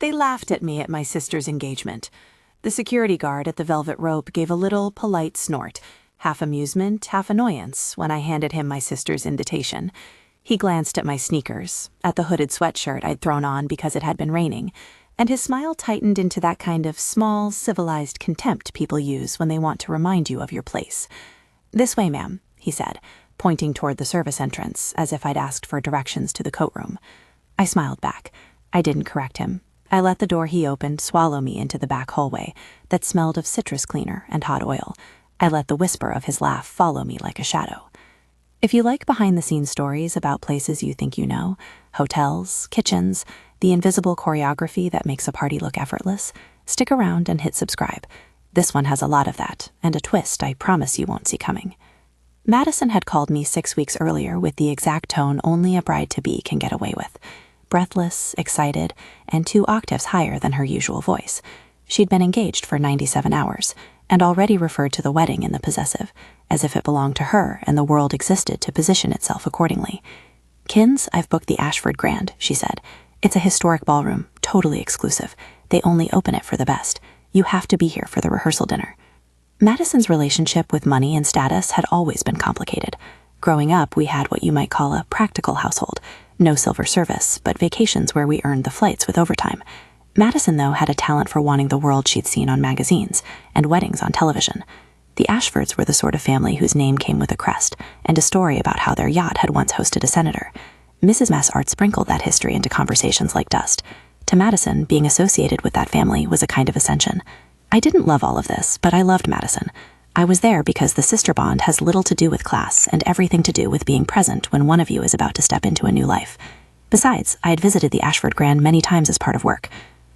They laughed at me at my sister's engagement. The security guard at the Velvet Rope gave a little, polite snort, half amusement, half annoyance, when I handed him my sister's invitation. He glanced at my sneakers, at the hooded sweatshirt I'd thrown on because it had been raining, and his smile tightened into that kind of small, civilized contempt people use when they want to remind you of your place. "This way, ma'am," he said, pointing toward the service entrance, as if I'd asked for directions to the coat room. I smiled back. I didn't correct him. I let the door he opened swallow me into the back hallway that smelled of citrus cleaner and hot oil. I let the whisper of his laugh follow me like a shadow. If you like behind-the-scenes stories about places you think you know, hotels, kitchens, the invisible choreography that makes a party look effortless, stick around and hit subscribe. This one has a lot of that, and a twist I promise you won't see coming. Madison had called me 6 weeks earlier with the exact tone only a bride-to-be can get away with. Breathless, excited, and 2 octaves higher than her usual voice. She'd been engaged for 97 hours, and already referred to the wedding in the possessive, as if it belonged to her and the world existed to position itself accordingly. "Kins, I've booked the Ashford Grand," she said. "It's a historic ballroom, totally exclusive. They only open it for the best. You have to be here for the rehearsal dinner." Madison's relationship with money and status had always been complicated. Growing up, we had what you might call a practical household. No silver service, but vacations where we earned the flights with overtime. Madison, though, had a talent for wanting the world she'd seen on magazines and weddings on television. The Ashfords were the sort of family whose name came with a crest and a story about how their yacht had once hosted a senator. Mrs. Massart sprinkled that history into conversations like dust. To Madison, being associated with that family was a kind of ascension. I didn't love all of this, but I loved Madison. I was there because the sister bond has little to do with class and everything to do with being present when one of you is about to step into a new life. Besides, I had visited the Ashford Grand many times as part of work.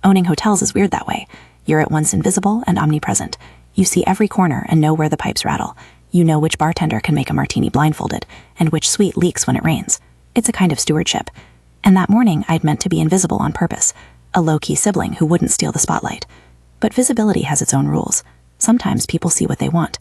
Owning hotels is weird that way. You're at once invisible and omnipresent. You see every corner and know where the pipes rattle. You know which bartender can make a martini blindfolded and which suite leaks when it rains. It's a kind of stewardship. And that morning, I'd meant to be invisible on purpose, a low-key sibling who wouldn't steal the spotlight. But visibility has its own rules. Sometimes people see what they want.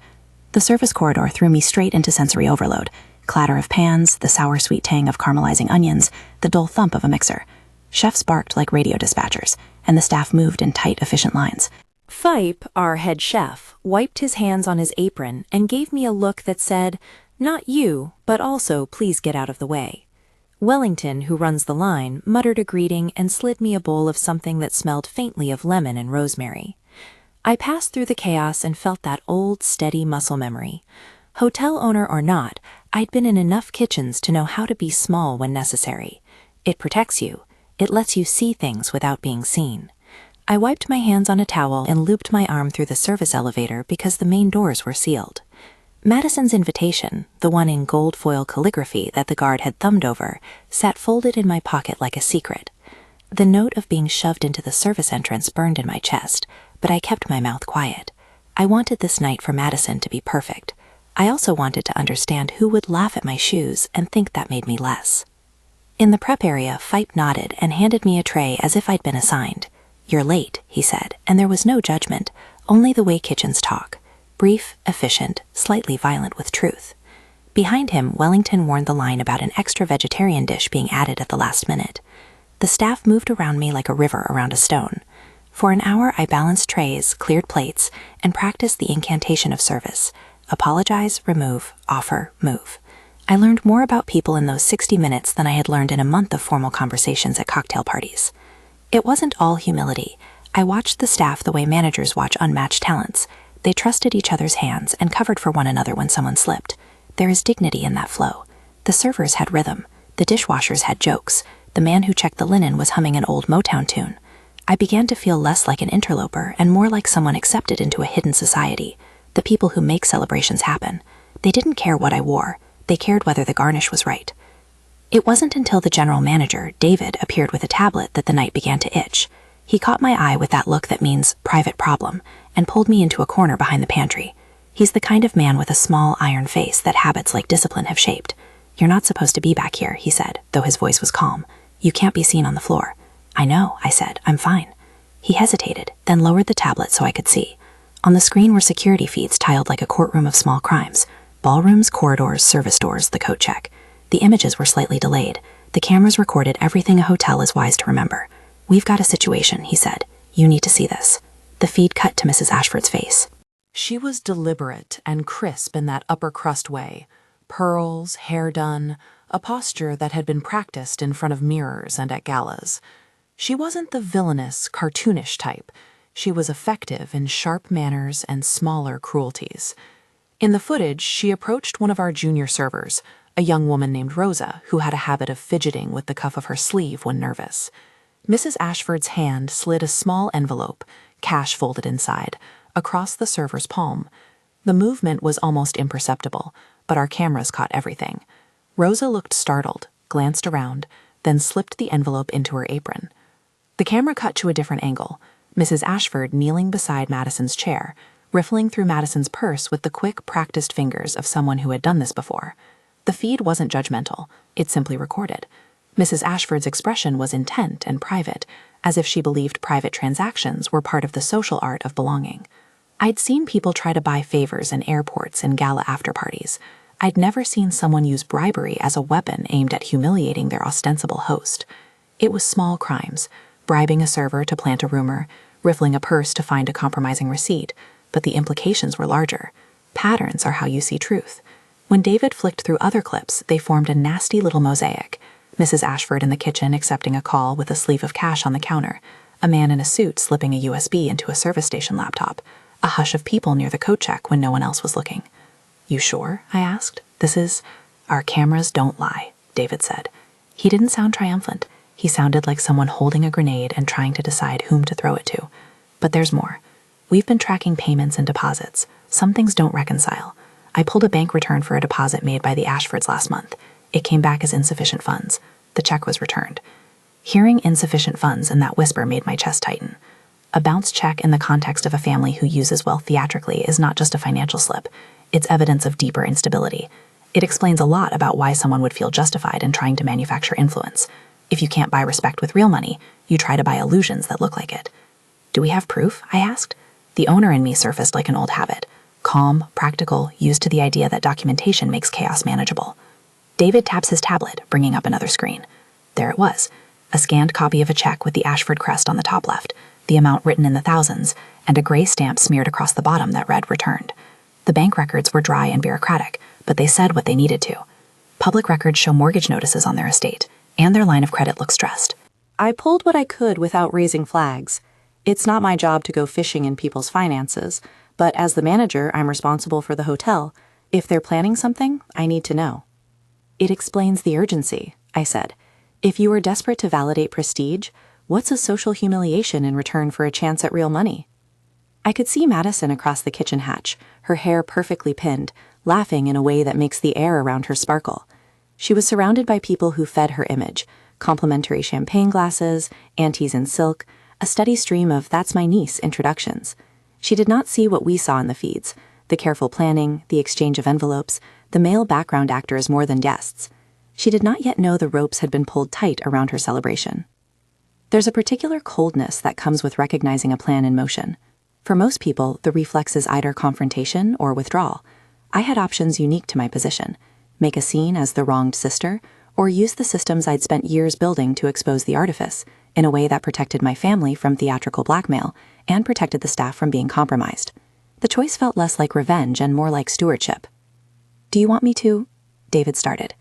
The service corridor threw me straight into sensory overload. Clatter of pans, the sour-sweet tang of caramelizing onions, the dull thump of a mixer. Chefs barked like radio dispatchers, and the staff moved in tight, efficient lines. Phipe, our head chef, wiped his hands on his apron and gave me a look that said, "Not you, but also please get out of the way." Wellington, who runs the line, muttered a greeting and slid me a bowl of something that smelled faintly of lemon and rosemary. I passed through the chaos and felt that old, steady muscle memory. Hotel owner or not, I'd been in enough kitchens to know how to be small when necessary. It protects you. It lets you see things without being seen. I wiped my hands on a towel and looped my arm through the service elevator because the main doors were sealed. Madison's invitation, the one in gold foil calligraphy that the guard had thumbed over, sat folded in my pocket like a secret. The note of being shoved into the service entrance burned in my chest, but I kept my mouth quiet. I wanted this night for Madison to be perfect. I also wanted to understand who would laugh at my shoes and think that made me less. In the prep area, Phipe nodded and handed me a tray as if I'd been assigned. "You're late," he said, and there was no judgment, only the way kitchens talk. Brief, efficient, slightly violent with truth. Behind him, Wellington warned the line about an extra vegetarian dish being added at the last minute. The staff moved around me like a river around a stone. For an hour, I balanced trays, cleared plates, and practiced the incantation of service. Apologize, remove, offer, move. I learned more about people in those 60 minutes than I had learned in a month of formal conversations at cocktail parties. It wasn't all humility. I watched the staff the way managers watch unmatched talents. They trusted each other's hands and covered for one another when someone slipped. There is dignity in that flow. The servers had rhythm. The dishwashers had jokes. The man who checked the linen was humming an old Motown tune. I began to feel less like an interloper and more like someone accepted into a hidden society, the people who make celebrations happen. They didn't care what I wore. They cared whether the garnish was right. It wasn't until the general manager, David, appeared with a tablet that the night began to itch. He caught my eye with that look that means private problem and pulled me into a corner behind the pantry. He's the kind of man with a small iron face that habits like discipline have shaped. "You're not supposed to be back here," he said, though his voice was calm. "You can't be seen on the floor." "I know," I said. "I'm fine." He hesitated, then lowered the tablet so I could see. On the screen were security feeds tiled like a courtroom of small crimes. Ballrooms, corridors, service doors, the coat check. The images were slightly delayed. The cameras recorded everything a hotel is wise to remember. "We've got a situation," he said. "You need to see this." The feed cut to Mrs. Ashford's face. She was deliberate and crisp in that upper crust way. Pearls, hair done, a posture that had been practiced in front of mirrors and at galas. She wasn't the villainous, cartoonish type. She was effective in sharp manners and smaller cruelties. In the footage, she approached one of our junior servers, a young woman named Rosa, who had a habit of fidgeting with the cuff of her sleeve when nervous. Mrs. Ashford's hand slid a small envelope, cash folded inside, across the server's palm. The movement was almost imperceptible, but our cameras caught everything. Rosa looked startled, glanced around, then slipped the envelope into her apron. The camera cut to a different angle, Mrs. Ashford kneeling beside Madison's chair, riffling through Madison's purse with the quick, practiced fingers of someone who had done this before. The feed wasn't judgmental, it simply recorded. Mrs. Ashford's expression was intent and private, as if she believed private transactions were part of the social art of belonging. I'd seen people try to buy favors in airports and gala after-parties. I'd never seen someone use bribery as a weapon aimed at humiliating their ostensible host. It was small crimes, bribing a server to plant a rumor, riffling a purse to find a compromising receipt, but the implications were larger. Patterns are how you see truth. When David flicked through other clips, they formed a nasty little mosaic. Mrs. Ashford in the kitchen accepting a call with a sleeve of cash on the counter, a man in a suit slipping a USB into a service station laptop, a hush of people near the coat check when no one else was looking. "You sure?" I asked. Our cameras don't lie," David said. He didn't sound triumphant. He sounded like someone holding a grenade and trying to decide whom to throw it to. But there's more. We've been tracking payments and deposits. Some things don't reconcile. I pulled a bank return for a deposit made by the Ashfords last month. It came back as insufficient funds. The check was returned. Hearing insufficient funds and that whisper made my chest tighten. A bounce check in the context of a family who uses wealth theatrically is not just a financial slip. It's evidence of deeper instability. It explains a lot about why someone would feel justified in trying to manufacture influence. If you can't buy respect with real money, you try to buy illusions that look like it. "Do we have proof?" I asked. The owner in me surfaced like an old habit. Calm, practical, used to the idea that documentation makes chaos manageable. David taps his tablet, bringing up another screen. There it was, a scanned copy of a check with the Ashford crest on the top left, the amount written in the thousands, and a gray stamp smeared across the bottom that read "returned." The bank records were dry and bureaucratic, but they said what they needed to. Public records show mortgage notices on their estate, and their line of credit looks stressed. I pulled what I could without raising flags. It's not my job to go fishing in people's finances, but as the manager, I'm responsible for the hotel. If they're planning something, I need to know. "It explains the urgency," I said. "If you were desperate to validate prestige, what's a social humiliation in return for a chance at real money?" I could see Madison across the kitchen hatch, her hair perfectly pinned, laughing in a way that makes the air around her sparkle. She was surrounded by people who fed her image, complimentary champagne glasses, aunties in silk, a steady stream of "that's my niece" introductions. She did not see what we saw in the feeds, the careful planning, the exchange of envelopes, the male background actors more than guests. She did not yet know the ropes had been pulled tight around her celebration. There's a particular coldness that comes with recognizing a plan in motion. For most people, the reflex is either confrontation or withdrawal. I had options unique to my position: make a scene as the wronged sister, or use the systems I'd spent years building to expose the artifice, in a way that protected my family from theatrical blackmail and protected the staff from being compromised. The choice felt less like revenge and more like stewardship. "Do you want me to?" David started.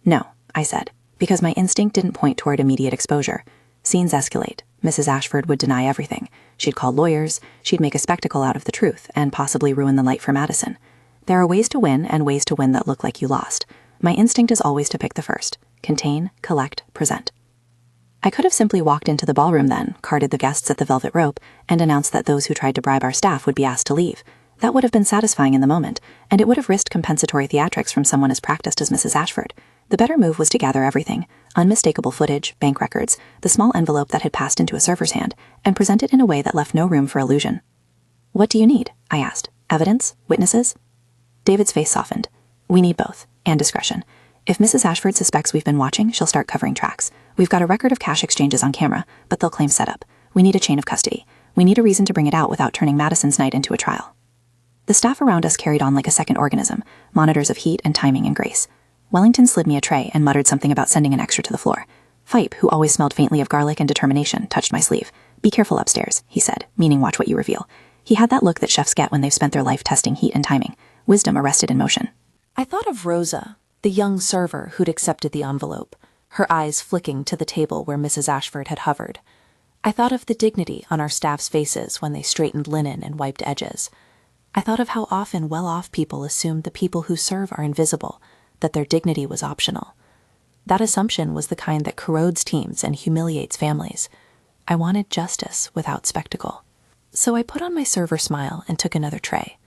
"No," I said, because my instinct didn't point toward immediate exposure. Scenes escalate. Mrs. Ashford would deny everything. She'd call lawyers, she'd make a spectacle out of the truth, and possibly ruin the light for Madison. There are ways to win and ways to win that look like you lost. My instinct is always to pick the first: contain, collect, present. I could have simply walked into the ballroom then, carded the guests at the Velvet Rope, and announced that those who tried to bribe our staff would be asked to leave. That would have been satisfying in the moment, and it would have risked compensatory theatrics from someone as practiced as Mrs. Ashford. The better move was to gather everything: unmistakable footage, bank records, the small envelope that had passed into a server's hand, and present it in a way that left no room for illusion. "What do you need?" I asked. "Evidence? Witnesses?" David's face softened. "We need both, and discretion. If Mrs. Ashford suspects we've been watching, she'll start covering tracks. We've got a record of cash exchanges on camera, but they'll claim setup. We need a chain of custody. We need a reason to bring it out without turning Madison's night into a trial." The staff around us carried on like a second organism, monitors of heat and timing and grace. Wellington slid me a tray and muttered something about sending an extra to the floor. Fipe, who always smelled faintly of garlic and determination, touched my sleeve. Be careful upstairs, he said, meaning watch what you reveal. He had that look that chefs get when they've spent their life testing heat and timing. Wisdom arrested in motion. I thought of Rosa, the young server who'd accepted the envelope, her eyes flicking to the table where Mrs. Ashford had hovered. I thought of the dignity on our staff's faces when they straightened linen and wiped edges. I thought of how often well-off people assume the people who serve are invisible, that their dignity was optional. That assumption was the kind that corrodes teams and humiliates families. I wanted justice without spectacle. So I put on my server smile and took another tray.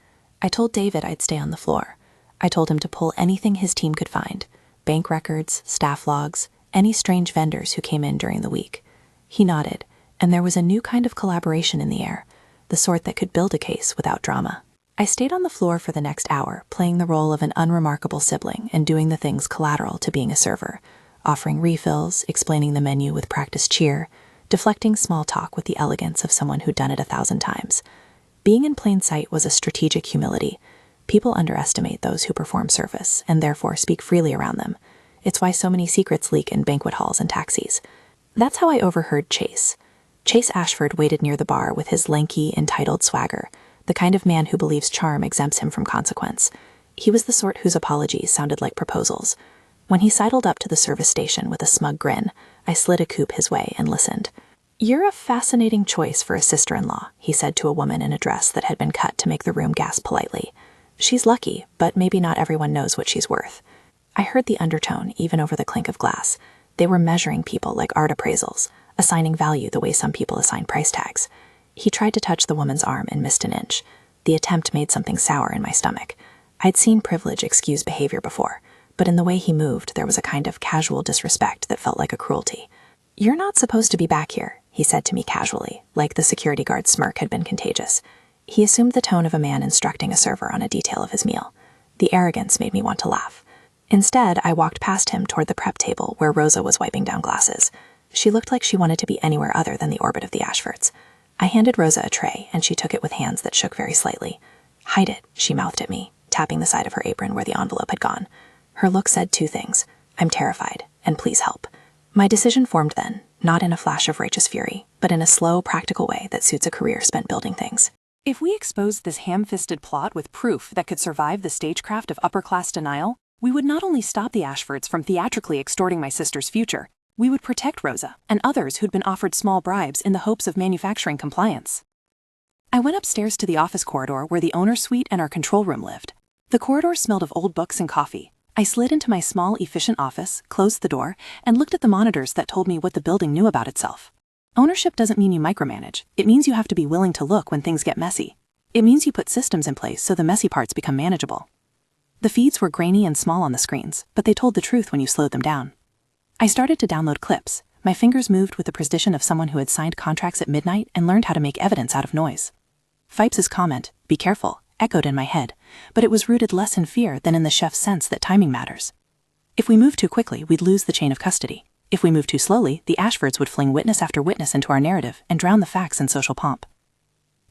I told David I'd stay on the floor. I told him to pull anything his team could find, bank records, staff logs, any strange vendors who came in during the week. He nodded, and there was a new kind of collaboration in the air, the sort that could build a case without drama. I stayed on the floor for the next hour, playing the role of an unremarkable sibling and doing the things collateral to being a server, offering refills, explaining the menu with practiced cheer, deflecting small talk with the elegance of someone who'd done it 1,000 times. Being in plain sight was a strategic humility. People underestimate those who perform service, and therefore speak freely around them. It's why so many secrets leak in banquet halls and taxis. That's how I overheard Chase. Chase Ashford waited near the bar with his lanky, entitled swagger, the kind of man who believes charm exempts him from consequence. He was the sort whose apologies sounded like proposals. When he sidled up to the service station with a smug grin, I slid a coupe his way and listened. "You're a fascinating choice for a sister-in-law," he said to a woman in a dress that had been cut to make the room gasp politely. "She's lucky, but maybe not everyone knows what she's worth." I heard the undertone even over the clink of glass. They were measuring people like art appraisals, assigning value the way some people assign price tags. He tried to touch the woman's arm and missed an inch. The attempt made something sour in my stomach. I'd seen privilege excuse behavior before, but in the way he moved there was a kind of casual disrespect that felt like a cruelty. "You're not supposed to be back here," he said to me casually, like the security guard's smirk had been contagious. He assumed the tone of a man instructing a server on a detail of his meal. The arrogance made me want to laugh. Instead, I walked past him toward the prep table where Rosa was wiping down glasses. She looked like she wanted to be anywhere other than the orbit of the Ashfords. I handed Rosa a tray, and she took it with hands that shook very slightly. "Hide it," she mouthed at me, tapping the side of her apron where the envelope had gone. Her look said two things: "I'm terrified, and please help." My decision formed then, not in a flash of righteous fury, but in a slow, practical way that suits a career spent building things. If we exposed this ham-fisted plot with proof that could survive the stagecraft of upper-class denial, we would not only stop the Ashfords from theatrically extorting my sister's future, we would protect Rosa and others who'd been offered small bribes in the hopes of manufacturing compliance. I went upstairs to the office corridor where the owner's suite and our control room lived. The corridor smelled of old books and coffee. I slid into my small, efficient office, closed the door, and looked at the monitors that told me what the building knew about itself. Ownership doesn't mean you micromanage. It means you have to be willing to look when things get messy. It means you put systems in place so the messy parts become manageable. The feeds were grainy and small on the screens, but they told the truth when you slowed them down. I started to download clips. My fingers moved with the precision of someone who had signed contracts at midnight and learned how to make evidence out of noise. Fipes' comment, "Be careful," echoed in my head, but it was rooted less in fear than in the chef's sense that timing matters. If we moved too quickly, we'd lose the chain of custody. If we moved too slowly, the Ashfords would fling witness after witness into our narrative and drown the facts in social pomp.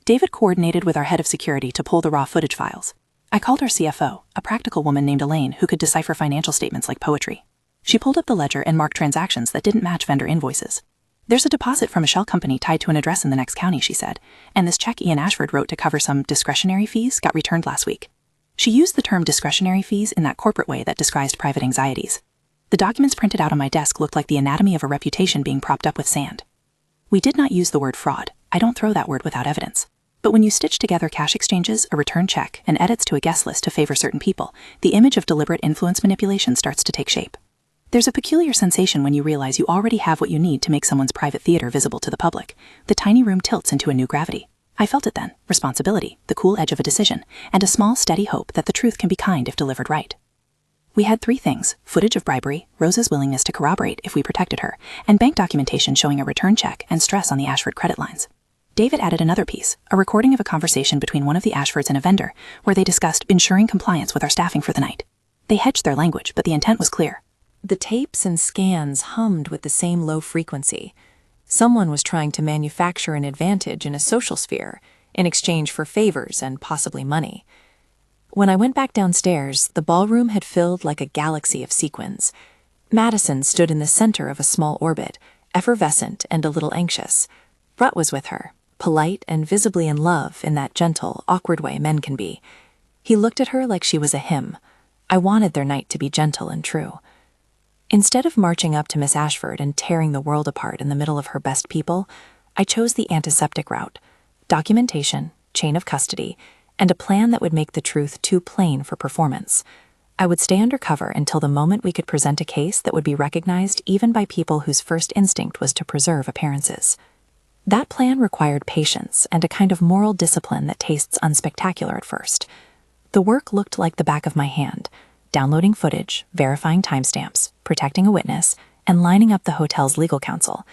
David coordinated with our head of security to pull the raw footage files. I called our CFO, a practical woman named Elaine who could decipher financial statements like poetry. She pulled up the ledger and marked transactions that didn't match vendor invoices. "There's a deposit from a shell company tied to an address in the next county," she said, "and this check Ian Ashford wrote to cover some discretionary fees got returned last week." She used the term discretionary fees in that corporate way that disguised private anxieties. The documents printed out on my desk looked like the anatomy of a reputation being propped up with sand. We did not use the word fraud. I don't throw that word without evidence. But when you stitch together cash exchanges, a return check, and edits to a guest list to favor certain people, the image of deliberate influence manipulation starts to take shape. There's a peculiar sensation when you realize you already have what you need to make someone's private theater visible to the public. The tiny room tilts into a new gravity. I felt it then: responsibility, the cool edge of a decision, and a small, steady hope that the truth can be kind if delivered right. We had three things: footage of bribery, Rosa's willingness to corroborate if we protected her, and bank documentation showing a return check and stress on the Ashford credit lines. David added another piece, a recording of a conversation between one of the Ashfords and a vendor, where they discussed ensuring compliance with our staffing for the night. They hedged their language, but the intent was clear. The tapes and scans hummed with the same low frequency. Someone was trying to manufacture an advantage in a social sphere, in exchange for favors and possibly money. When I went back downstairs, the ballroom had filled like a galaxy of sequins. Madison stood in the center of a small orbit, effervescent and a little anxious. Brett was with her, polite and visibly in love in that gentle, awkward way men can be. He looked at her like she was a hymn. I wanted their night to be gentle and true. Instead of marching up to Miss Ashford and tearing the world apart in the middle of her best people, I chose the antiseptic route: documentation, chain of custody, and a plan that would make the truth too plain for performance. I would stay undercover until the moment we could present a case that would be recognized even by people whose first instinct was to preserve appearances. That plan required patience and a kind of moral discipline that tastes unspectacular at first. The work looked like the back of my hand: downloading footage, verifying timestamps, protecting a witness, and lining up the hotel's legal counsel.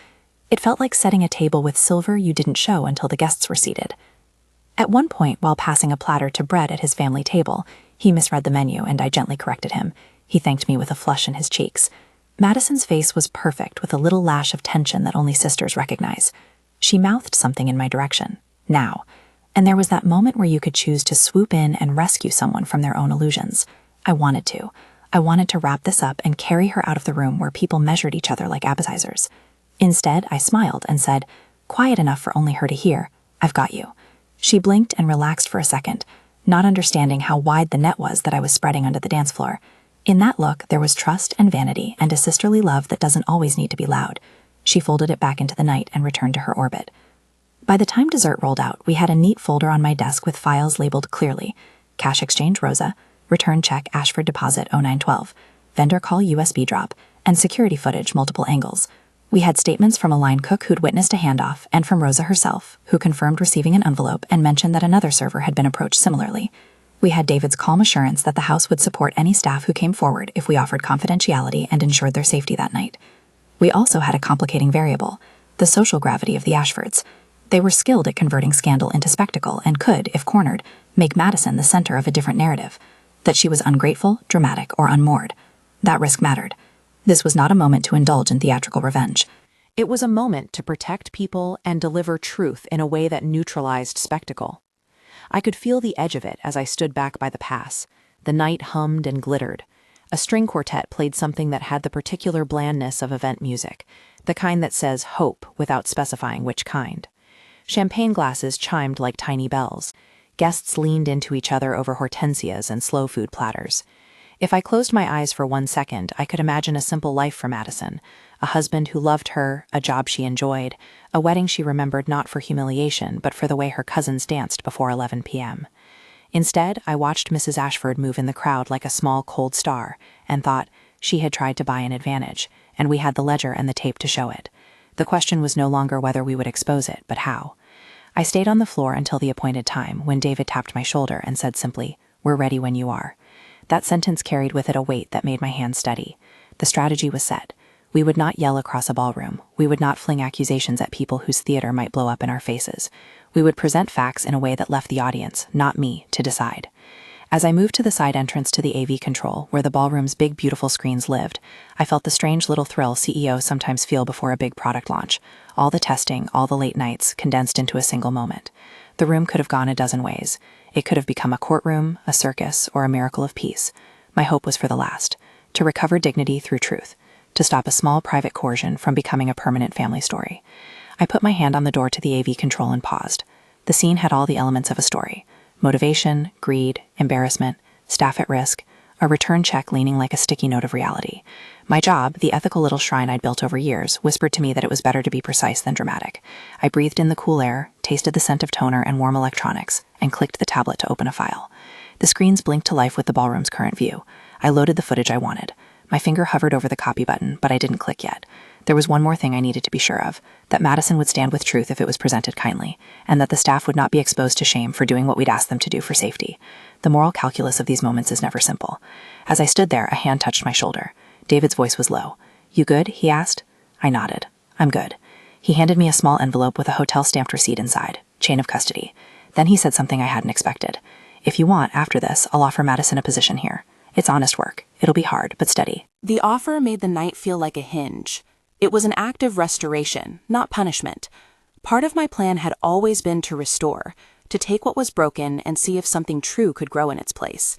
It felt like setting a table with silver you didn't show until the guests were seated. At one point, while passing a platter to Brett at his family table, he misread the menu and I gently corrected him. He thanked me with a flush in his cheeks. Madison's face was perfect, with a little lash of tension that only sisters recognize. She mouthed something in my direction. Now. And there was that moment where you could choose to swoop in and rescue someone from their own illusions. I wanted to. I wanted to wrap this up and carry her out of the room where people measured each other like appetizers. Instead, I smiled and said, quiet enough for only her to hear, "I've got you." She blinked and relaxed for a second, not understanding how wide the net was that I was spreading onto the dance floor. In that look, there was trust and vanity and a sisterly love that doesn't always need to be loud. She folded it back into the night and returned to her orbit. By the time dessert rolled out, we had a neat folder on my desk with files labeled clearly: cash exchange Rosa, return check Ashford deposit 0912, vendor call USB drop, and security footage multiple angles. We had statements from a line cook who'd witnessed a handoff, and from Rosa herself, who confirmed receiving an envelope and mentioned that another server had been approached similarly. We had David's calm assurance that the house would support any staff who came forward if we offered confidentiality and ensured their safety that night. We also had a complicating variable: the social gravity of the Ashfords. They were skilled at converting scandal into spectacle and could, if cornered, make Madison the center of a different narrative. That she was ungrateful, dramatic, or unmoored. That risk mattered. This was not a moment to indulge in theatrical revenge. It was a moment to protect people and deliver truth in a way that neutralized spectacle. I could feel the edge of it as I stood back by the pass. The night hummed and glittered. A string quartet played something that had the particular blandness of event music, the kind that says hope without specifying which kind. Champagne glasses chimed like tiny bells. Guests leaned into each other over hortensias and slow food platters. If I closed my eyes for 1 second, I could imagine a simple life for Madison: a husband who loved her, a job she enjoyed, a wedding she remembered not for humiliation but for the way her cousins danced before 11 p.m. Instead, I watched Mrs. Ashford move in the crowd like a small, cold star and thought she had tried to buy an advantage, and we had the ledger and the tape to show it. The question was no longer whether we would expose it, but how. I stayed on the floor until the appointed time, when David tapped my shoulder and said simply, "We're ready when you are." That sentence carried with it a weight that made my hands steady. The strategy was set. We would not yell across a ballroom. We would not fling accusations at people whose theater might blow up in our faces. We would present facts in a way that left the audience, not me, to decide. As I moved to the side entrance to the AV control, where the ballroom's big, beautiful screens lived, I felt the strange little thrill CEOs sometimes feel before a big product launch. All the testing, all the late nights, condensed into a single moment. The room could have gone a dozen ways. It could have become a courtroom, a circus, or a miracle of peace. My hope was for the last: to recover dignity through truth, to stop a small private coercion from becoming a permanent family story. I put my hand on the door to the AV control and paused. The scene had all the elements of a story: motivation, greed, embarrassment, staff at risk, a return check leaning like a sticky note of reality. My job, the ethical little shrine I'd built over years, whispered to me that it was better to be precise than dramatic. I breathed in the cool air, tasted the scent of toner and warm electronics, and clicked the tablet to open a file. The screens blinked to life with the ballroom's current view. I loaded the footage I wanted. My finger hovered over the copy button, but I didn't click yet. There was one more thing I needed to be sure of: that Madison would stand with truth if it was presented kindly, and that the staff would not be exposed to shame for doing what we'd asked them to do for safety. The moral calculus of these moments is never simple. As I stood there, a hand touched my shoulder. David's voice was low. "You good?" he asked. I nodded. "I'm good." He handed me a small envelope with a hotel-stamped receipt inside, chain of custody. Then he said something I hadn't expected. "If you want, after this, I'll offer Madison a position here. It's honest work. It'll be hard, but steady." The offer made the night feel like a hinge. It was an act of restoration, not punishment. Part of my plan had always been to restore, to take what was broken and see if something true could grow in its place.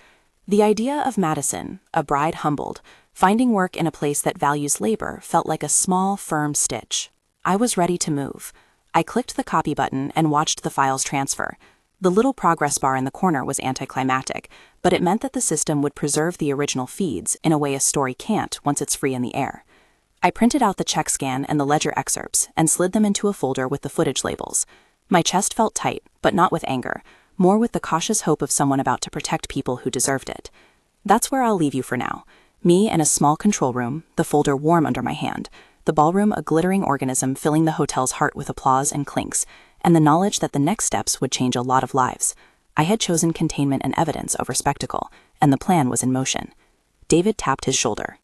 The idea of Madison, a bride humbled, Finding work in a place that values labor felt like a small, firm stitch. I was ready to move. I clicked the copy button and watched the files transfer. The little progress bar in the corner was anticlimactic, but it meant that the system would preserve the original feeds in a way a story can't once it's free in the air. I printed out the check scan and the ledger excerpts and slid them into a folder with the footage labels. My chest felt tight, but not with anger, more with the cautious hope of someone about to protect people who deserved it. That's where I'll leave you for now. Me in a small control room, the folder warm under my hand, the ballroom a glittering organism filling the hotel's heart with applause and clinks, and the knowledge that the next steps would change a lot of lives. I had chosen containment and evidence over spectacle, and the plan was in motion. David tapped his shoulder.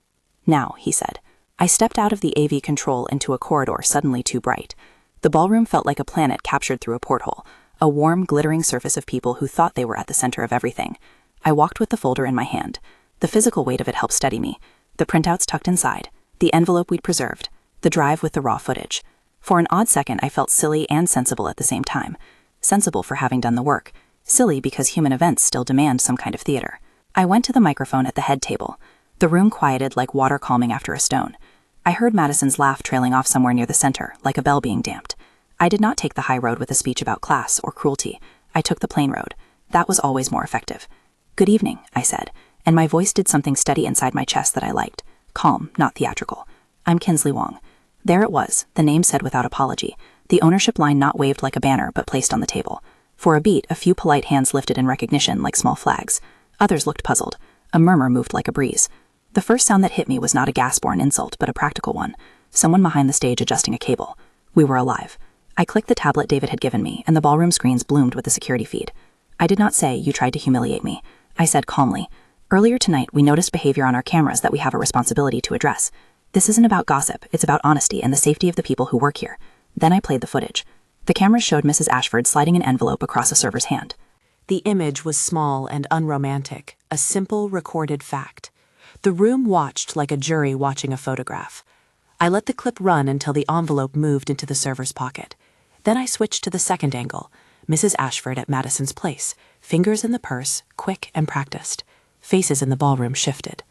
"Now," he said. I stepped out of the AV control into a corridor suddenly too bright. The ballroom felt like a planet captured through a porthole, a warm, glittering surface of people who thought they were at the center of everything. I walked with the folder in my hand. The physical weight of it helped steady me. The printouts tucked inside, the envelope we'd preserved, the drive with the raw footage. For an odd second, I felt silly and sensible at the same time. Sensible for having done the work, silly because human events still demand some kind of theater. I went to the microphone at the head table. The room quieted like water calming after a stone. I heard Madison's laugh trailing off somewhere near the center, like a bell being damped. I did not take the high road with a speech about class or cruelty. I took the plain road. That was always more effective. "Good evening," I said, and my voice did something steady inside my chest that I liked. Calm, not theatrical. "I'm Kinsley Wong." There it was, the name said without apology, the ownership line not waved like a banner but placed on the table. For a beat, a few polite hands lifted in recognition like small flags. Others looked puzzled. A murmur moved like a breeze. The first sound that hit me was not a gas-borne insult, but a practical one. Someone behind the stage adjusting a cable. We were alive. I clicked the tablet David had given me, and the ballroom screens bloomed with the security feed. I did not say, "You tried to humiliate me." I said calmly, "Earlier tonight, we noticed behavior on our cameras that we have a responsibility to address. This isn't about gossip, it's about honesty and the safety of the people who work here." Then I played the footage. The cameras showed Mrs. Ashford sliding an envelope across a server's hand. The image was small and unromantic, a simple recorded fact. The room watched like a jury watching a photograph. I let the clip run until the envelope moved into the server's pocket. Then I switched to the second angle, Mrs. Ashford at Madison's place, fingers in the purse, quick and practiced. Faces in the ballroom shifted.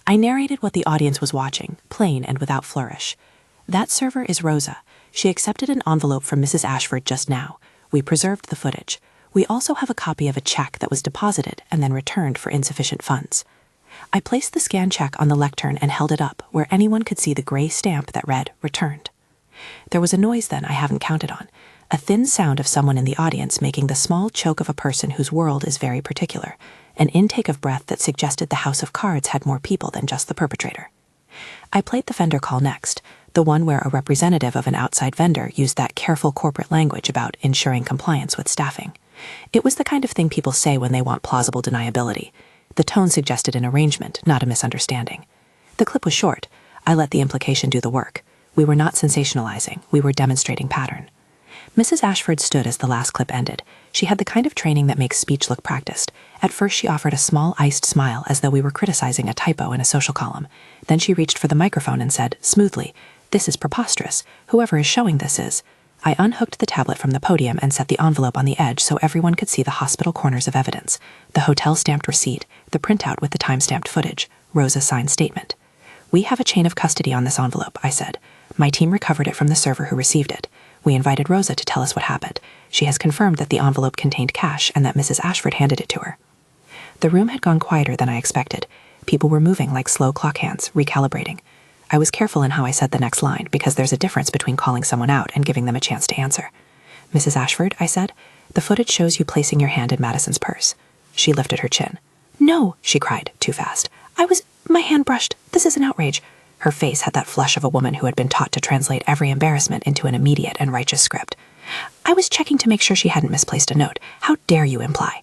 I narrated what the audience was watching, plain and without flourish. "That server is Rosa. She accepted an envelope from Mrs. Ashford just now. We preserved the footage. We also have a copy of a check that was deposited and then returned for insufficient funds." I placed the scanned check on the lectern and held it up where anyone could see the gray stamp that read, "Returned." There was a noise then I haven't counted on, a thin sound of someone in the audience making the small choke of a person whose world is very particular, an intake of breath that suggested the house of cards had more people than just the perpetrator. I played the vendor call next, the one where a representative of an outside vendor used that careful corporate language about ensuring compliance with staffing. It was the kind of thing people say when they want plausible deniability. The tone suggested an arrangement, not a misunderstanding. The clip was short. I let the implication do the work. We were not sensationalizing. We were demonstrating pattern. Mrs. Ashford stood as the last clip ended. She had the kind of training that makes speech look practiced. At first she offered a small iced smile as though we were criticizing a typo in a social column. Then she reached for the microphone and said, smoothly, "This is preposterous. Whoever is showing this is..." I unhooked the tablet from the podium and set the envelope on the edge so everyone could see the hospital corners of evidence, the hotel-stamped receipt, the printout with the time-stamped footage, Rosa's signed statement. "We have a chain of custody on this envelope," I said. "My team recovered it from the server who received it. We invited Rosa to tell us what happened. She has confirmed that the envelope contained cash and that Mrs. Ashford handed it to her." The room had gone quieter than I expected. People were moving like slow clock hands, recalibrating. I was careful in how I said the next line because there's a difference between calling someone out and giving them a chance to answer. "Mrs. Ashford," I said, "the footage shows you placing your hand in Madison's purse." She lifted her chin. "No," she cried, too fast. My hand brushed. This is an outrage." Her face had that flush of a woman who had been taught to translate every embarrassment into an immediate and righteous script. "I was checking to make sure she hadn't misplaced a note. How dare you imply?"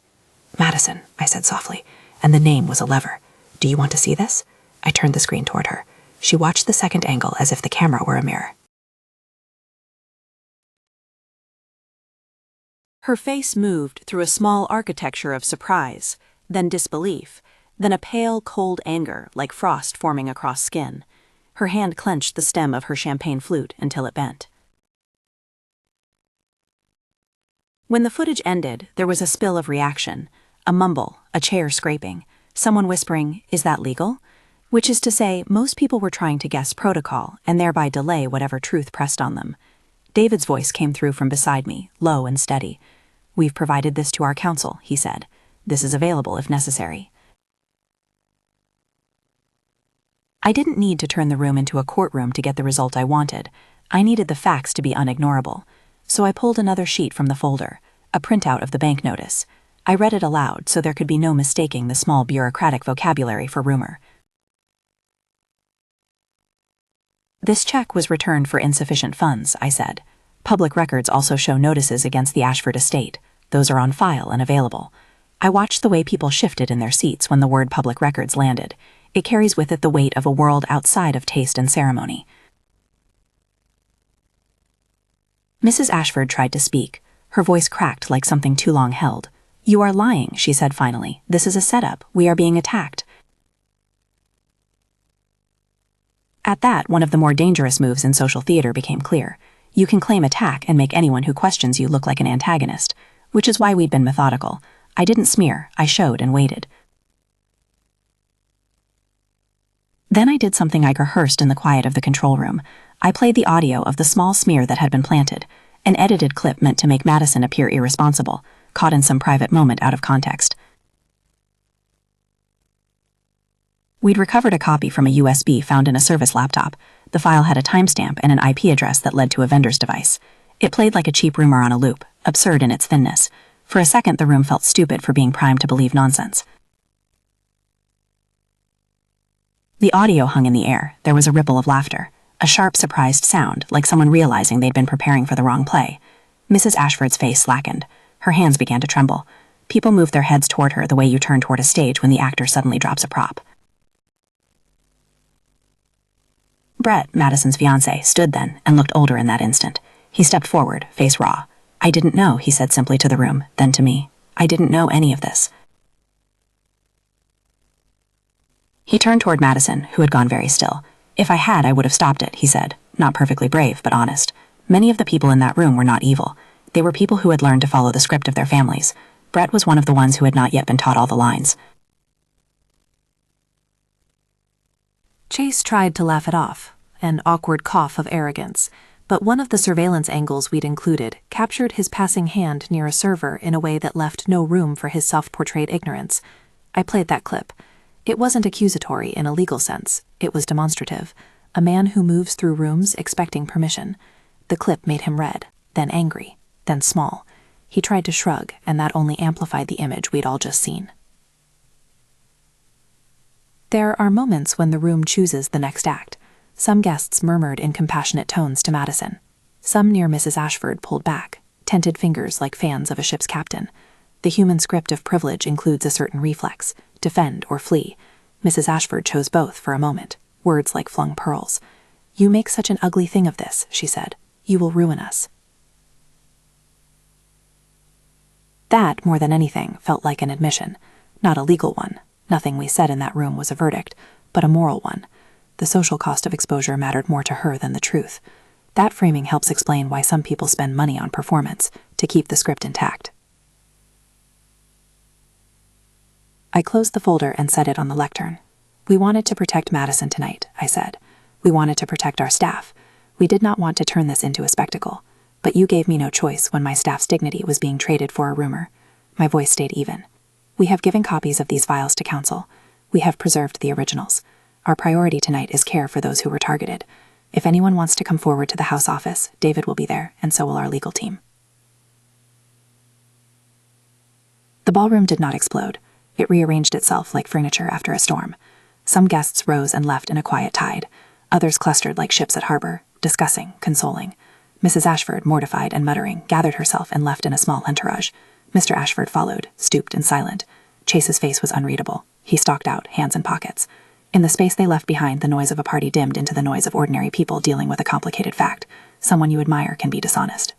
"Madison," I said softly, and the name was a lever. "Do you want to see this?" I turned the screen toward her. She watched the second angle as if the camera were a mirror. Her face moved through a small architecture of surprise, then disbelief, then a pale, cold anger like frost forming across skin. Her hand clenched the stem of her champagne flute until it bent. When the footage ended, there was a spill of reaction, a mumble, a chair scraping, someone whispering, "Is that legal?" Which is to say, most people were trying to guess protocol and thereby delay whatever truth pressed on them. David's voice came through from beside me, low and steady. "We've provided this to our counsel," he said. "This is available if necessary." I didn't need to turn the room into a courtroom to get the result I wanted. I needed the facts to be unignorable. So I pulled another sheet from the folder, a printout of the bank notice. I read it aloud so there could be no mistaking the small bureaucratic vocabulary for rumor. "This check was returned for insufficient funds," I said. "Public records also show notices against the Ashford estate. Those are on file and available." I watched the way people shifted in their seats when the word public records landed. It carries with it the weight of a world outside of taste and ceremony. Mrs. Ashford tried to speak. Her voice cracked like something too long held. "You are lying," she said finally. "This is a setup. We are being attacked." At that, one of the more dangerous moves in social theater became clear. You can claim attack and make anyone who questions you look like an antagonist, which is why we'd been methodical. I didn't smear, I showed and waited. Then I did something I rehearsed in the quiet of the control room. I played the audio of the small smear that had been planted, an edited clip meant to make Madison appear irresponsible, caught in some private moment out of context. We'd recovered a copy from a USB found in a service laptop. The file had a timestamp and an IP address that led to a vendor's device. It played like a cheap rumor on a loop, absurd in its thinness. For a second, the room felt stupid for being primed to believe nonsense. The audio hung in the air. There was a ripple of laughter, a sharp, surprised sound, like someone realizing they'd been preparing for the wrong play. Mrs. Ashford's face slackened. Her hands began to tremble. People moved their heads toward her the way you turn toward a stage when the actor suddenly drops a prop. Brett, Madison's fiancé, stood then and looked older in that instant. He stepped forward, face raw. "I didn't know," he said simply to the room, then to me. "I didn't know any of this." He turned toward Madison, who had gone very still. "If I had, I would have stopped it," he said. Not perfectly brave, but honest. Many of the people in that room were not evil. They were people who had learned to follow the script of their families. Brett was one of the ones who had not yet been taught all the lines. Chase tried to laugh it off, an awkward cough of arrogance, but one of the surveillance angles we'd included captured his passing hand near a server in a way that left no room for his self-portrayed ignorance. I played that clip. It wasn't accusatory in a legal sense, it was demonstrative. A man who moves through rooms expecting permission. The clip made him red, then angry, then small. He tried to shrug, and that only amplified the image we'd all just seen. There are moments when the room chooses the next act. Some guests murmured in compassionate tones to Madison. Some near Mrs. Ashford pulled back, tented fingers like fans of a ship's captain. The human script of privilege includes a certain reflex, defend or flee. Mrs. Ashford chose both for a moment, words like flung pearls. "You make such an ugly thing of this," she said. "You will ruin us." That, more than anything, felt like an admission. Not a legal one. Nothing we said in that room was a verdict, but a moral one. The social cost of exposure mattered more to her than the truth. That framing helps explain why some people spend money on performance, to keep the script intact. I closed the folder and set it on the lectern. "We wanted to protect Madison tonight," I said. "We wanted to protect our staff. We did not want to turn this into a spectacle. But you gave me no choice when my staff's dignity was being traded for a rumor." My voice stayed even. "We have given copies of these files to counsel. We have preserved the originals. Our priority tonight is care for those who were targeted. If anyone wants to come forward to the House office, David will be there, and so will our legal team." The ballroom did not explode. It rearranged itself like furniture after a storm. Some guests rose and left in a quiet tide. Others clustered like ships at harbor, discussing, consoling. Mrs. Ashford, mortified and muttering, gathered herself and left in a small entourage. Mr. Ashford followed, stooped and silent. Chase's face was unreadable. He stalked out, hands in pockets. In the space they left behind, the noise of a party dimmed into the noise of ordinary people dealing with a complicated fact. Someone you admire can be dishonest.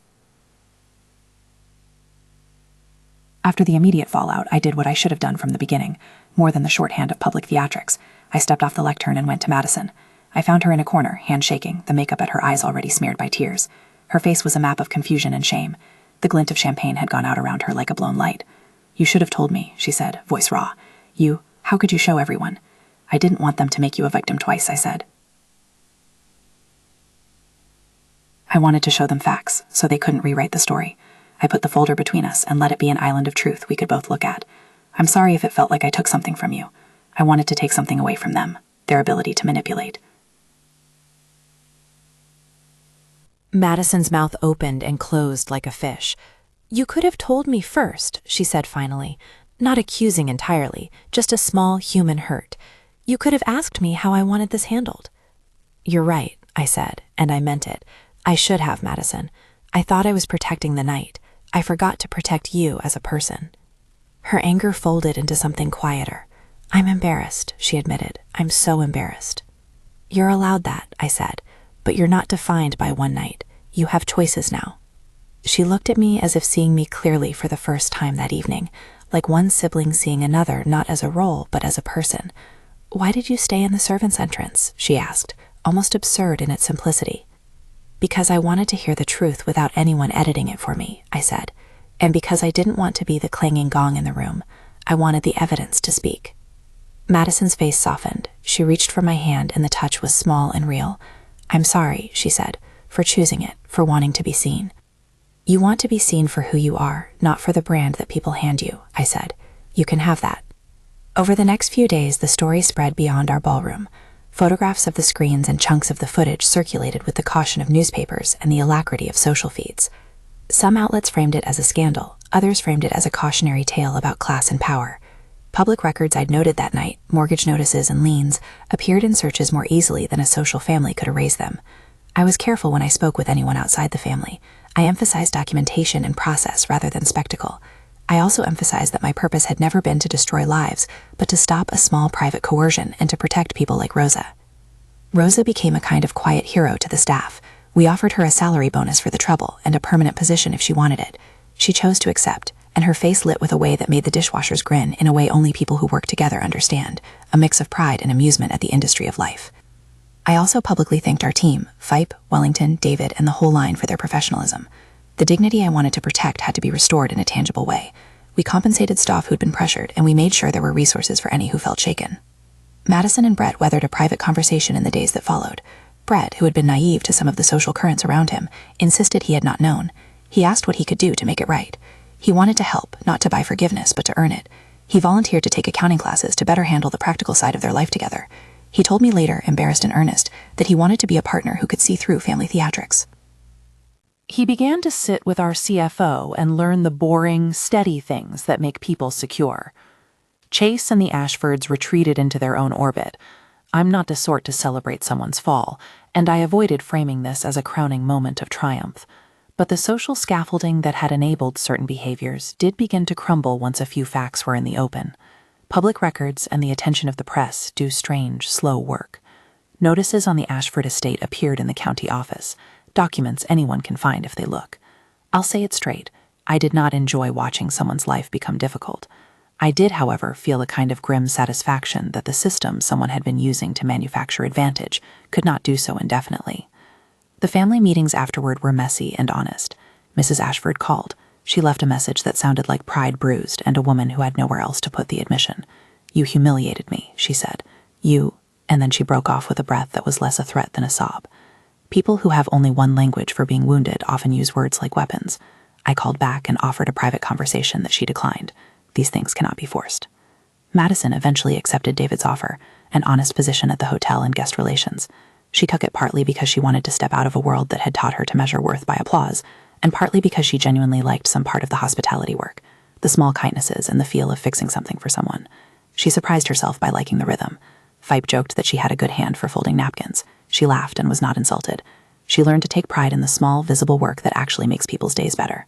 After the immediate fallout, I did what I should have done from the beginning, more than the shorthand of public theatrics. I stepped off the lectern and went to Madison. I found her in a corner, hand shaking, the makeup at her eyes already smeared by tears. Her face was a map of confusion and shame. The glint of champagne had gone out around her like a blown light. "You should have told me," she said, voice raw. How could you show everyone?" I didn't want them to make you a victim twice, I said. I wanted to show them facts, so they couldn't rewrite the story. I put the folder between us and let it be an island of truth we could both look at. I'm sorry if it felt like I took something from you. I wanted to take something away from them, their ability to manipulate. Madison's mouth opened and closed like a fish. "You could have told me first," she said finally, not accusing entirely, just a small human hurt. "You could have asked me how I wanted this handled." "You're right," I said, and I meant it. "I should have, Madison. I thought I was protecting the night. I forgot to protect you as a person." Her anger folded into something quieter. "I'm embarrassed," she admitted. "I'm so embarrassed." "You're allowed that," I said, "but you're not defined by one night. You have choices now." She looked at me as if seeing me clearly for the first time that evening, like one sibling seeing another not as a role but as a person. "Why did you stay in the servants' entrance?" she asked, almost absurd in its simplicity. "Because I wanted to hear the truth without anyone editing it for me," I said, "and because I didn't want to be the clanging gong in the room. I wanted the evidence to speak." Madison's face softened. She reached for my hand and the touch was small and real. "I'm sorry," she said, "for choosing it, for wanting to be seen." "You want to be seen for who you are, not for the brand that people hand you," I said. "You can have that." Over the next few days, the story spread beyond our ballroom. Photographs of the screens and chunks of the footage circulated with the caution of newspapers and the alacrity of social feeds. Some outlets framed it as a scandal, others framed it as a cautionary tale about class and power. Public records I'd noted that night, mortgage notices and liens, appeared in searches more easily than a social family could erase them. I was careful when I spoke with anyone outside the family. I emphasized documentation and process rather than spectacle. I also emphasized that my purpose had never been to destroy lives, but to stop a small private coercion and to protect people like Rosa. Rosa became a kind of quiet hero to the staff. We offered her a salary bonus for the trouble and a permanent position if she wanted it. She chose to accept, and her face lit with a way that made the dishwashers grin in a way only people who work together understand, a mix of pride and amusement at the industry of life. I also publicly thanked our team, Phipe, Wellington, David, and the whole line for their professionalism. The dignity I wanted to protect had to be restored in a tangible way. We compensated staff who'd been pressured, and we made sure there were resources for any who felt shaken. Madison and Brett weathered a private conversation in the days that followed. Brett, who had been naive to some of the social currents around him, insisted he had not known. He asked what he could do to make it right. He wanted to help, not to buy forgiveness, but to earn it. He volunteered to take accounting classes to better handle the practical side of their life together. He told me later, embarrassed and earnest, that he wanted to be a partner who could see through family theatrics. He began to sit with our CFO and learn the boring, steady things that make people secure. Chase and the Ashfords retreated into their own orbit. I'm not the sort to celebrate someone's fall, and I avoided framing this as a crowning moment of triumph. But the social scaffolding that had enabled certain behaviors did begin to crumble once a few facts were in the open. Public records and the attention of the press do strange, slow work. Notices on the Ashford estate appeared in the county office, documents anyone can find if they look. I'll say it straight, I did not enjoy watching someone's life become difficult. I did, however, feel a kind of grim satisfaction that the system someone had been using to manufacture advantage could not do so indefinitely. The family meetings afterward were messy and honest. Mrs. Ashford called. She left a message that sounded like pride bruised and a woman who had nowhere else to put the admission. "You humiliated me," she said. "You," and then she broke off with a breath that was less a threat than a sob. People who have only one language for being wounded often use words like weapons. I called back and offered a private conversation that she declined. These things cannot be forced. Madison eventually accepted David's offer, an honest position at the hotel and guest relations. She took it partly because she wanted to step out of a world that had taught her to measure worth by applause, and partly because she genuinely liked some part of the hospitality work, the small kindnesses and the feel of fixing something for someone. She surprised herself by liking the rhythm. Phipe joked that she had a good hand for folding napkins. She laughed and was not insulted. She learned to take pride in the small, visible work that actually makes people's days better.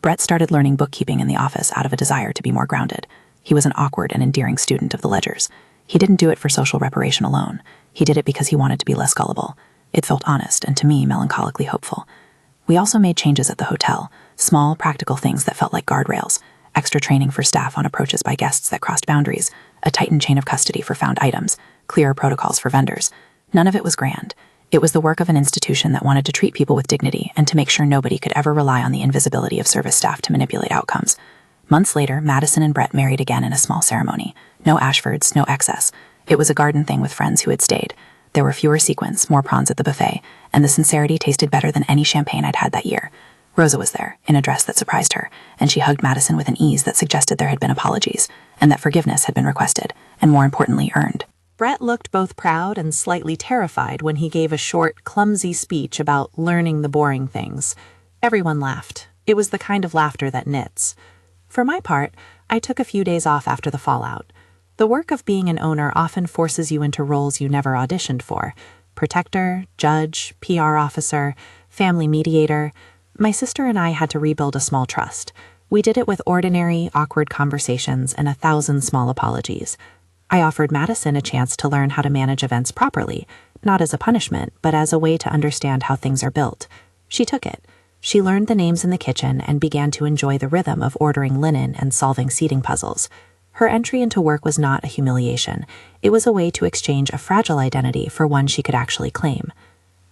Brett started learning bookkeeping in the office out of a desire to be more grounded. He was an awkward and endearing student of the ledgers. He didn't do it for social reparation alone. He did it because he wanted to be less gullible. It felt honest and, to me, melancholically hopeful. We also made changes at the hotel, small, practical things that felt like guardrails, extra training for staff on approaches by guests that crossed boundaries, a tightened chain of custody for found items, clearer protocols for vendors. None of it was grand. It was the work of an institution that wanted to treat people with dignity and to make sure nobody could ever rely on the invisibility of service staff to manipulate outcomes. Months later, Madison and Brett married again in a small ceremony. No Ashfords, no excess. It was a garden thing with friends who had stayed. There were fewer sequins, more prawns at the buffet, and the sincerity tasted better than any champagne I'd had that year. Rosa was there, in a dress that surprised her, and she hugged Madison with an ease that suggested there had been apologies, and that forgiveness had been requested, and more importantly, earned. Brett looked both proud and slightly terrified when he gave a short, clumsy speech about learning the boring things. Everyone laughed. It was the kind of laughter that knits. For my part, I took a few days off after the fallout. The work of being an owner often forces you into roles you never auditioned for. Protector, judge, PR officer, family mediator. My sister and I had to rebuild a small trust. We did it with ordinary, awkward conversations and 1,000 small apologies. I offered Madison a chance to learn how to manage events properly, not as a punishment, but as a way to understand how things are built. She took it. She learned the names in the kitchen and began to enjoy the rhythm of ordering linen and solving seating puzzles. Her entry into work was not a humiliation. It was a way to exchange a fragile identity for one she could actually claim.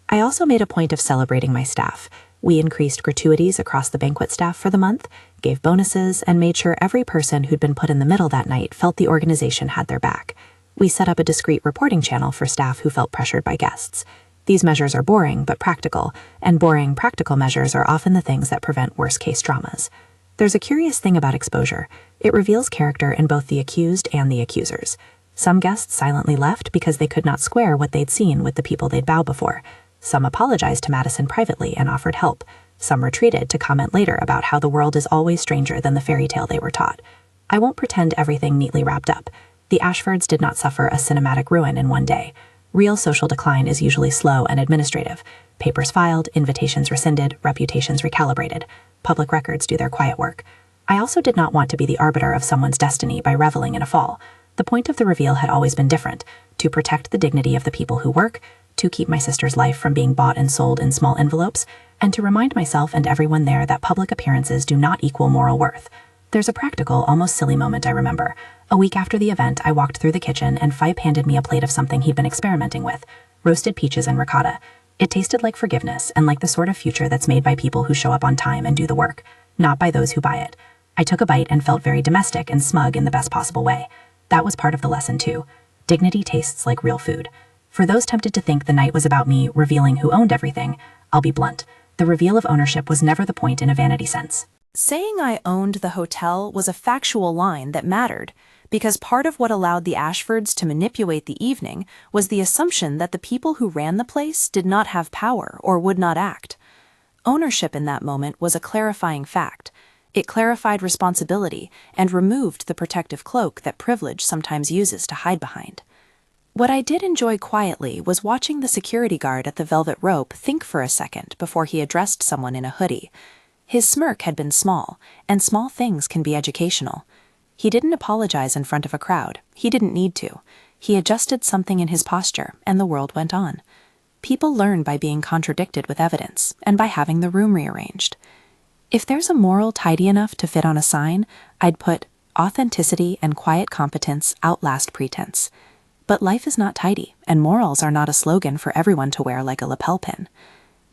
I also made a point of celebrating my staff. We increased gratuities across the banquet staff for the month, gave bonuses, and made sure every person who'd been put in the middle that night felt the organization had their back. We set up a discreet reporting channel for staff who felt pressured by guests. These measures are boring but practical, and boring, practical measures are often the things that prevent worst-case dramas. There's a curious thing about exposure. It reveals character in both the accused and the accusers. Some guests silently left because they could not square what they'd seen with the people they'd bow before. Some apologized to Madison privately and offered help. Some retreated to comment later about how the world is always stranger than the fairy tale they were taught. I won't pretend everything neatly wrapped up. The Ashfords did not suffer a cinematic ruin in one day. Real social decline is usually slow and administrative. Papers filed, invitations rescinded, reputations recalibrated. Public records do their quiet work. I also did not want to be the arbiter of someone's destiny by reveling in a fall. The point of the reveal had always been different: to protect the dignity of the people who work, to keep my sister's life from being bought and sold in small envelopes, and to remind myself and everyone there that public appearances do not equal moral worth. There's a practical, almost silly moment I remember. A week after the event, I walked through the kitchen and Phipe handed me a plate of something he'd been experimenting with: roasted peaches and ricotta. It tasted like forgiveness and like the sort of future that's made by people who show up on time and do the work, not by those who buy it. I took a bite and felt very domestic and smug in the best possible way. That was part of the lesson too. Dignity tastes like real food. For those tempted to think the night was about me revealing who owned everything, I'll be blunt. The reveal of ownership was never the point in a vanity sense. Saying I owned the hotel was a factual line that mattered, because part of what allowed the Ashfords to manipulate the evening was the assumption that the people who ran the place did not have power or would not act. Ownership in that moment was a clarifying fact. It clarified responsibility and removed the protective cloak that privilege sometimes uses to hide behind. What I did enjoy quietly was watching the security guard at the Velvet Rope think for a second before he addressed someone in a hoodie. His smirk had been small, and small things can be educational. He didn't apologize in front of a crowd. He didn't need to. He adjusted something in his posture, and the world went on. People learn by being contradicted with evidence, and by having the room rearranged. If there's a moral tidy enough to fit on a sign, I'd put authenticity and quiet competence outlast pretense. But life is not tidy, and morals are not a slogan for everyone to wear like a lapel pin.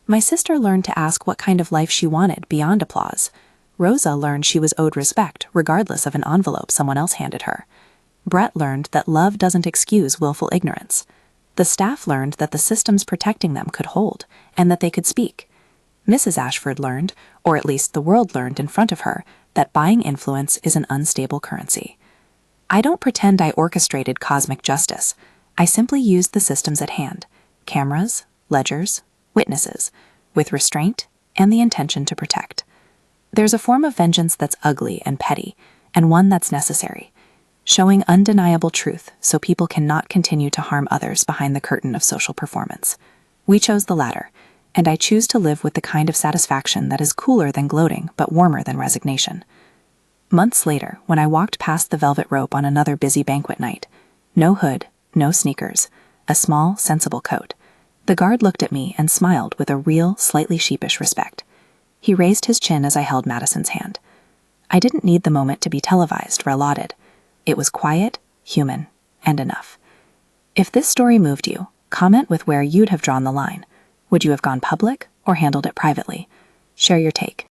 My sister learned to ask what kind of life she wanted beyond applause. Rosa learned she was owed respect regardless of an envelope someone else handed her. Brett learned that love doesn't excuse willful ignorance. The staff learned that the systems protecting them could hold, and that they could speak. Mrs. Ashford learned, or at least the world learned in front of her, that buying influence is an unstable currency. I don't pretend I orchestrated cosmic justice. I simply used the systems at hand: cameras, ledgers, witnesses, with restraint and the intention to protect. There's a form of vengeance that's ugly and petty, and one that's necessary, showing undeniable truth so people cannot continue to harm others behind the curtain of social performance. We chose the latter, and I choose to live with the kind of satisfaction that is cooler than gloating but warmer than resignation. Months later, when I walked past the Velvet Rope on another busy banquet night, no hood, no sneakers, a small, sensible coat, the guard looked at me and smiled with a real, slightly sheepish respect. He raised his chin as I held Madison's hand. I didn't need the moment to be televised or lauded. It was quiet, human, and enough. If this story moved you, comment with where you'd have drawn the line. Would you have gone public or handled it privately? Share your take.